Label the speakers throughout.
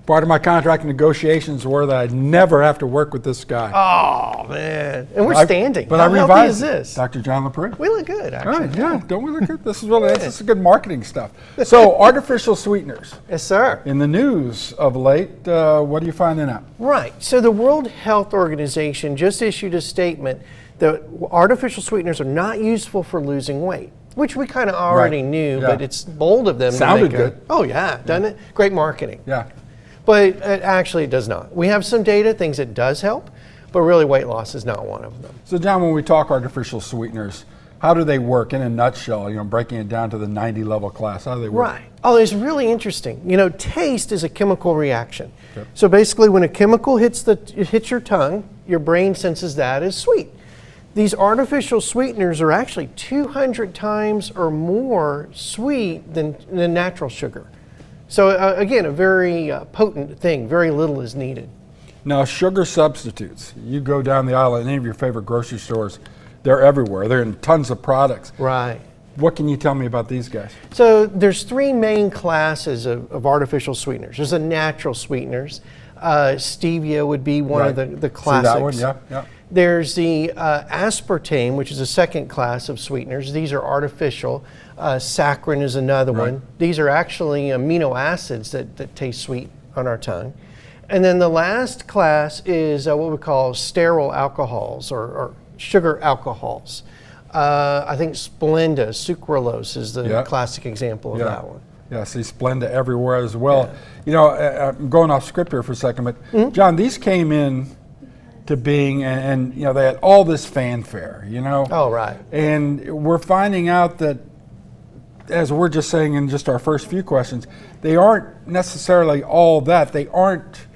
Speaker 1: Part of my contract negotiations were that I'd never have to work with this guy.
Speaker 2: Oh, man. And we're standing.
Speaker 1: But
Speaker 2: How
Speaker 1: I
Speaker 2: healthy
Speaker 1: revised
Speaker 2: is this?
Speaker 1: Dr. John Liprie.
Speaker 2: We look good, actually.
Speaker 1: All right, yeah, don't we look good? This is good marketing stuff. So, artificial sweeteners.
Speaker 2: Yes, sir.
Speaker 1: In the news of late, what are you finding out?
Speaker 2: Right. So the World Health Organization just issued a statement that artificial sweeteners are not useful for losing weight, which we kind of already knew, but it's bold of them.
Speaker 1: Sounded
Speaker 2: to make
Speaker 1: good.
Speaker 2: Oh, yeah, doesn't it? Great marketing.
Speaker 1: Yeah.
Speaker 2: But actually, it does not. We have some data, things that does help, but really weight loss is not one of them.
Speaker 1: So, John, when we talk artificial sweeteners, how do they work in a nutshell? Breaking it down to the 90 level class. How do they work?
Speaker 2: Right. Oh, it's really interesting. Taste is a chemical reaction.
Speaker 1: Yep.
Speaker 2: So basically, when a chemical hits your tongue, your brain senses that as sweet. These artificial sweeteners are actually 200 times or more sweet than natural sugar. So again, a very potent thing. Very little is needed.
Speaker 1: Now, sugar substitutes. You go down the aisle at any of your favorite grocery stores, they're everywhere. They're in tons of products.
Speaker 2: Right.
Speaker 1: What can you tell me about these guys?
Speaker 2: So there's three main classes of artificial sweeteners. There's the natural sweeteners. Stevia would be one of the classics.
Speaker 1: See that one? Yeah.
Speaker 2: There's the aspartame, which is a second class of sweeteners. These are artificial. Saccharin is another one. These are actually amino acids that taste sweet on our tongue. And then the last class is what we call sterile alcohols or sugar alcohols. I think Splenda, sucralose is the classic example of that one.
Speaker 1: Yeah, see Splenda everywhere as well. Yeah. I'm going off script here for a second, but John, these came in to being, and they had all this fanfare,
Speaker 2: Oh, right.
Speaker 1: And we're finding out that, as we're just saying in just our first few questions, they aren't necessarily all that. They aren't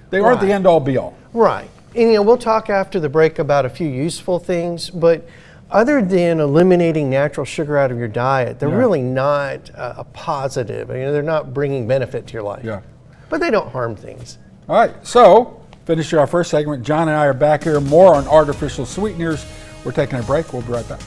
Speaker 1: the end all be all.
Speaker 2: Right. And we'll talk after the break about a few useful things, but other than eliminating natural sugar out of your diet, they're really not a positive. They're not bringing benefit to your life.
Speaker 1: Yeah.
Speaker 2: But they don't harm things.
Speaker 1: All right, so finish our first segment. John and I are back here, more on artificial sweeteners. We're taking a break. We'll be right back.